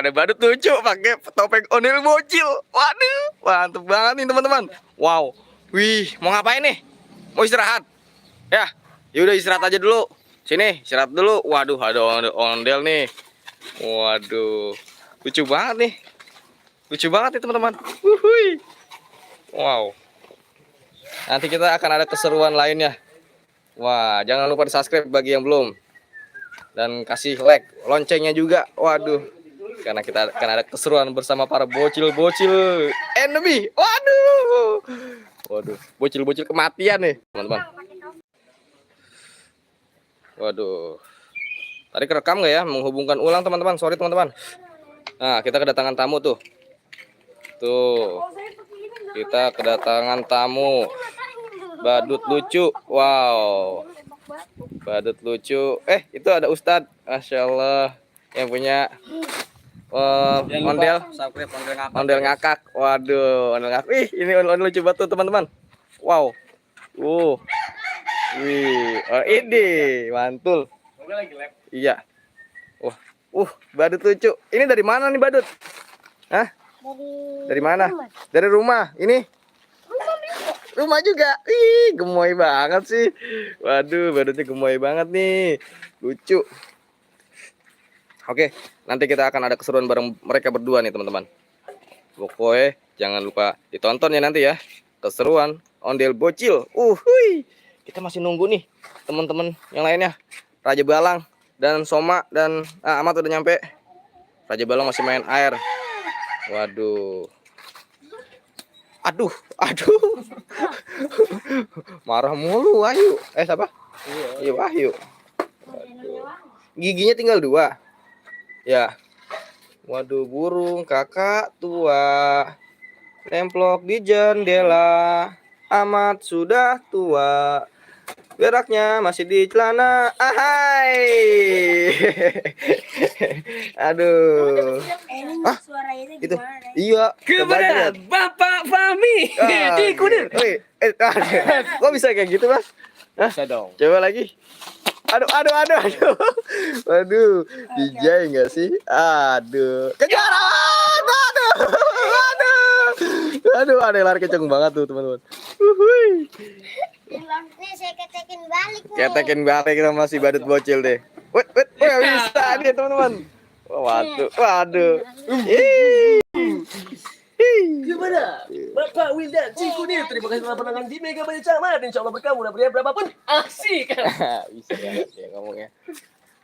ada badut lucu pakai topeng ondel bocil. Waduh, mantep banget nih teman-teman. Wow, wih, mau ngapain nih? Mau istirahat? Ya, yaudah istirahat aja dulu. Sini, istirahat dulu. Waduh, ada ondel nih. Waduh, lucu banget nih. Lucu banget nih teman-teman. Wuhui. Wow. Nanti kita akan ada keseruan lainnya. Wah, jangan lupa di subscribe bagi yang belum. Dan kasih like, loncengnya juga. Waduh, karena kita akan ada keseruan bersama para bocil-bocil enemy. Waduh, waduh, bocil-bocil kematian nih teman-teman. Waduh, tadi kerekam nggak ya? Menghubungkan ulang teman-teman. Sorry teman-teman. Nah, kita kedatangan tamu tuh. Tuh, kita kedatangan tamu. Badut lucu. Wow, badut lucu. Itu ada Ustadz. Masya Allah, yang punya ondel ngakak. Waduh, ondel ngakak. Ih, ini ondel lucu banget tuh teman-teman. Wow. Wih, ini mantul. Iya. Wah, badut lucu. Ini dari mana nih badut? Hah? Dari mana? Dari rumah. Ini rumah juga. Ih, gemoy banget sih. Waduh, badutnya gemoy banget nih. Lucu. Oke, nanti kita akan ada keseruan bareng mereka berdua nih teman-teman. Pokoknya jangan lupa ditonton ya nanti ya. Keseruan ondel bocil. Hui. Kita masih nunggu nih teman-teman yang lainnya. Raja Balang dan Soma dan Ahmad udah nyampe. Raja Balang masih main air. Waduh. Aduh. Marah mulu Wahyu. Siapa? Iya Wahyu. Waduh. Giginya tinggal 2. Ya. Waduh, burung kakak tua nemplok di jendela. Amat sudah tua. Beraknya masih di celana. Ahai. Aduh. Itu. Iya. Kepada Bapak Fahmi di Kudir. Kok bisa kayak gitu, Mas? Bisa dong. Coba lagi. Aduh. Waduh, DJ enggak sih? Aduh. Kejar. Aduh, ada yang lari kenceng banget tuh, teman-teman. Nih saya ketekin balik nih. Ketekin balik kita masih badut bocil deh. Wait, bisa nih, teman-teman. Waduh. Kepada Bapak Wildan Cikudir, terima kasih telah penangan di Mega Banyak Camat. Insya Allah berkamu dan pria berapapun asik. Bisa ya dia ngomongnya.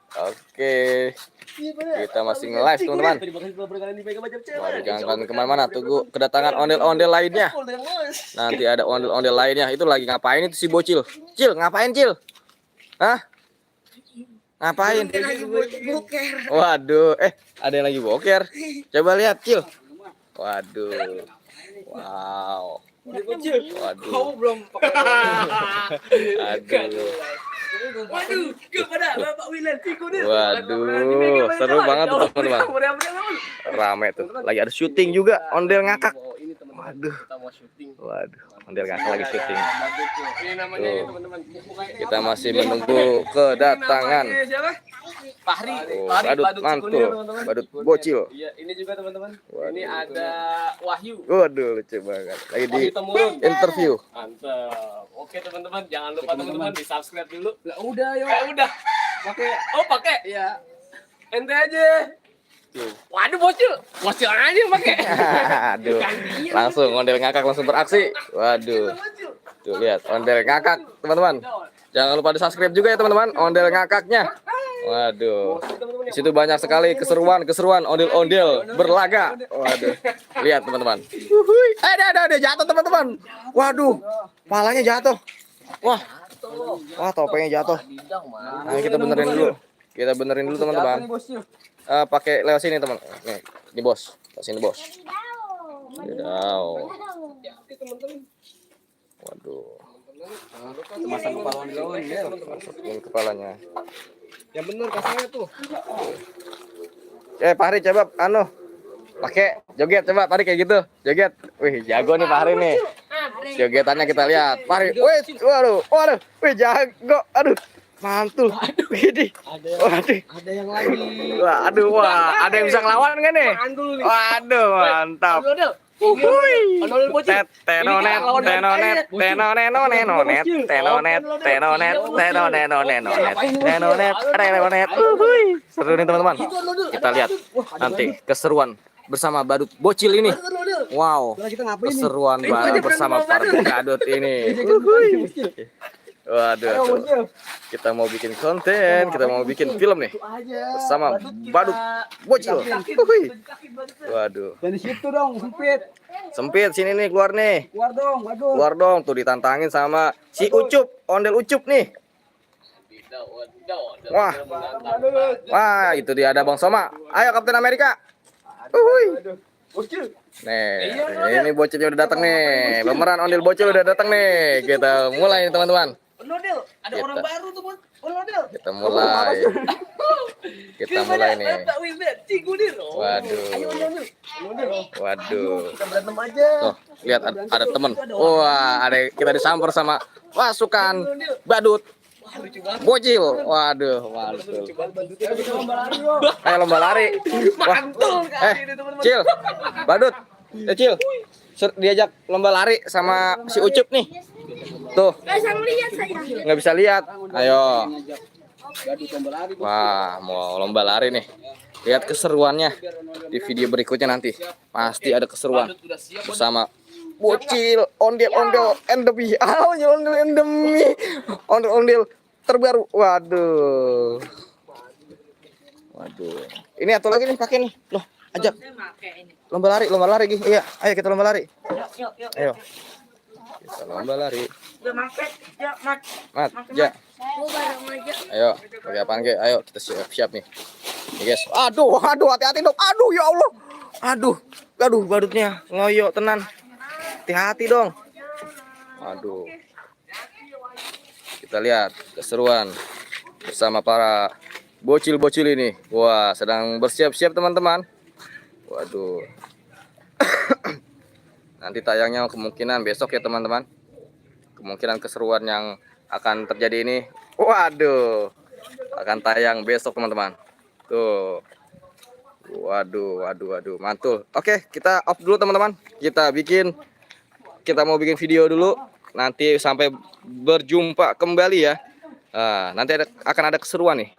Oke, kita masih nge-live teman-teman. Terima kasih telah berkenan di Mega Banyak Camat. Waduh, jangan kemana-mana, tunggu kedatangan ondel-ondel lainnya. Nanti ada ondel-ondel lainnya. Itu lagi ngapain itu si bocil? Cil, ngapain Cil? Hah? Ngapain? Waduh, ada yang lagi boker. Coba lihat Cil. Waduh. Wow. Waduh. Aduh. Waduh, kepada Bapak Wildan Cikudir. Waduh, seru banget tuh teman-teman. Rame tuh. Lagi ada syuting juga, ondel ngakak. Waduh. Ondel ngakak lagi syuting. Ini namanya teman-teman. Kita masih menunggu kedatangan. Fahri, badut mantul, badut bocil. Iya, ini juga teman-teman. Ini ada Wahyu. Waduh, lucu banget. Lagi di Wahyu Temurun. interview. Mantap. Oke teman-teman, jangan lupa teman-teman di subscribe dulu. Lah udah yo. Udah. Pakai. Iya. Ente aja. Waduh bocil aja yang pakai. Aduh, langsung ondel ngakak langsung beraksi. Waduh, tuh lihat ondel ngakak teman-teman. Jangan lupa di subscribe juga ya teman-teman, ondel ngakaknya. Waduh, di situ banyak sekali keseruan ondel-ondel berlaga. Waduh, lihat teman-teman. Ada jatuh teman-teman. Waduh, palanya jatuh. Wah, topengnya jatuh. Nah, kita benerin dulu teman-teman. Pakai lewat sini teman. Nih, di bos. Sini bos. Waduh. Masukin kepalanya. Yang bener kasarnya tuh. Fahri coba pakai joget coba Fahri kayak gitu. Joget. Wih, jago nih Fahri nih. Jogetannya kita lihat. Fahri, waduh. Wih, jago. Aduh. mantul. Widih. Waduh. Ada yang lagi. Waduh, wah, ada yang bisa ngelawan kan nih? Mantul nih. Waduh, mantap. Ondel. Uhuy. Ondel bocil. Tenonet, tenonet, tenonet, tenonet, tenonet. Uhuy. Seru nih teman-teman. Kita lihat nanti keseruan bersama badut bocil ini. Wow, keseruan banget bersama para badut ini. Uhuy. Waduh, kita mau bikin konten, kita mau bikin film nih bersama badut bocil. Uhuy. Waduh. Dan di situ dong, sempit. Sempit sini nih keluar nih. Keluar dong, waduh. Keluar dong, tuh ditantangin sama si Ucup, ondel Ucup nih. Wah. Wah, itu dia ada Bang Soma. Ayo Kapten Amerika. Uhuy. Nih, ini bocilnya udah datang nih. Pemeran ondel bocil udah datang nih. Kita mulai nih teman-teman. Ondel, ada Kita- orang baru tuh, Ondel. Kita mulai. Kita mulai nih. Waduh. Waduh. Kita berantem aja. Tuh, lihat ada temen. Wah, ada kita disamper sama pasukan badut bocil. Waduh, mantul. Ayo lomba lari. Wah, Cil, badut, Cil, diajak lomba lari sama si Ucup nih. Tuh, nggak bisa lihat. Ayo. Wah, mau lomba lari nih. Lihat keseruannya di video berikutnya nanti. Pasti ada keseruan bersama bocil, ondel-ondel, endemi. Ondel endemi. Ondel-ondel terbaru. Waduh. Waduh. Ini atau lagi nih pakai nih. Loh, ajak. Lomba lari Gi. Iya, ayo kita lomba lari. Ayo. Kita lomba lari. Mat, ja. Ayo, pakai apaan Ge? Ayo kita siap nih. Nih guys. Aduh, hati-hati dong. Aduh, ya Allah. Aduh, badutnya ngoyo tenan. Hati-hati dong. Aduh. Kita lihat keseruan bersama para bocil-bocil ini. Wah, sedang bersiap-siap teman-teman. Waduh. Nanti tayangnya kemungkinan besok ya teman-teman. Kemungkinan keseruan yang akan terjadi ini, waduh, akan tayang besok teman-teman. Tuh. Waduh, mantul. Oke, kita off dulu teman-teman. Kita mau bikin video dulu. Nanti sampai berjumpa kembali ya. Nanti akan ada keseruan nih.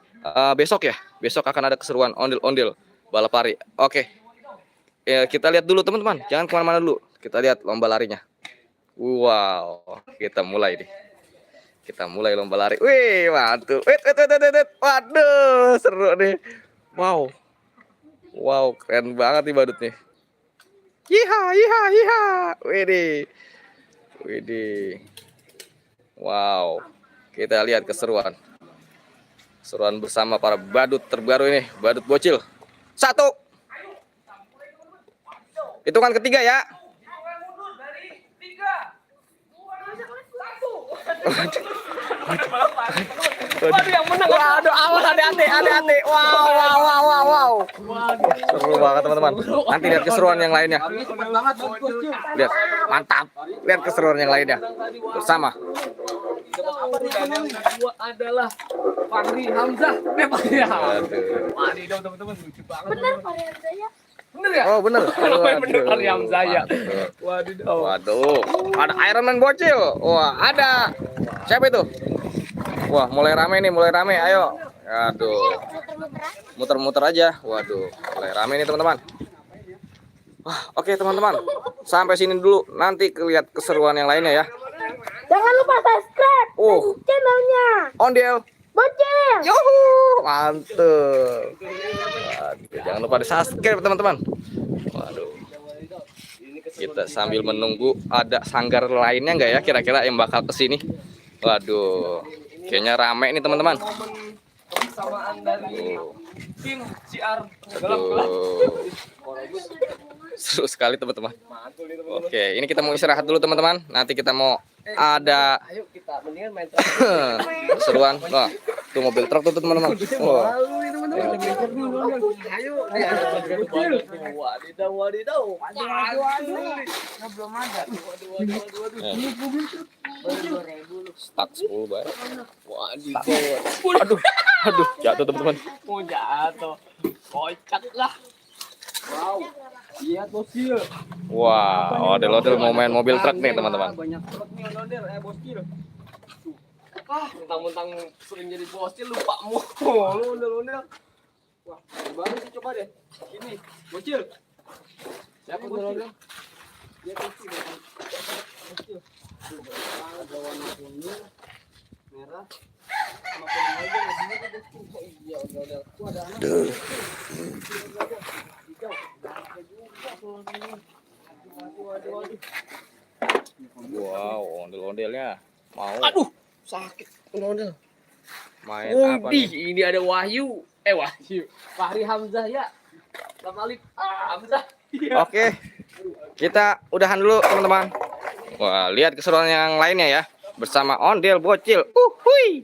Besok akan ada keseruan ondel-ondel balap lari. Oke. Ya, kita lihat dulu teman-teman. Jangan kemana-mana dulu. Kita lihat lomba larinya. Wow, kita mulai nih. Kita mulai lomba lari. Wih, mantul. Wait. Waduh, seru nih. Wow, keren banget nih badut nih. Yiha. Widih. Wow. Kita lihat keseruan. Keseruan bersama para badut terbaru ini, badut bocil. 1. Hitungan ketiga ya. Waduh, yang menang. Waduh, awas hati-hati. Wow. Seru banget teman-teman. Nanti lihat keseruan yang lainnya. Lihat, mantap. Lihat keseruan yang lainnya bersama. Dan yang kedua adalah Fahri Hamzah. Waduh, teman-teman lucu banget. Bener ya? Oh, bener. Bener Fahri Hamzah ya. Waduh. Ada Iron Man bocil. Wah, ada. Siapa itu? Wah, mulai rame. Ayo. Aduh. Muter-muter aja. Waduh, mulai rame nih teman-teman. Wah, oke teman-teman. Sampai sini dulu. Nanti lihat keseruan yang lainnya ya. Jangan lupa subscribe channelnya Ondel Bocil. Yuhu, mantep. Waduh, jangan lupa di subscribe teman-teman. Waduh. Kita sambil menunggu ada sanggar lainnya nggak ya kira-kira yang bakal kesini. Waduh, kayaknya rame nih teman-teman. Kebersamaan dari tim CR Seru sekali teman-teman. Oke, ini kita mau istirahat dulu teman-teman. Nanti kita mau ada Ayo kita mendingan main keseruan. Wah, tuh mobil truk tuh teman-teman. Wah, Ayo. Wadidaw. Belum ada. Stuck 10 baik. Wadidaw. Aduh, jatuh teman-teman. Mau jatuh. Kocak lah. Wow. Lihat bocil. Wah, ondel-ondel mau main mobil truk nih teman-teman. Banyak truk nih ondel bocil. Mentang-mentang sering jadi bocil lupa mulu ondel-ondel. Wah, baru sih coba deh. Ini bocil. Siapa bocil? Dia bocil. Bocil. Ada warna kuning, merah, sama kuning aja lebihnya tuh bocil. Oh iya ondel-ondel. Tuh ada anak. Hijau. Waduh. Wow, ondel-ondelnya mau Aduh, sakit ondel-ondel. main apa Widih, nih? ini ada Wahyu. Wahyu. Fahri Hamzah ya. Sama Alif. Hamzah. Iya. Oke, kita udahan dulu teman-teman. Wah, lihat keseruan yang lainnya ya bersama ondel bocil. Hui.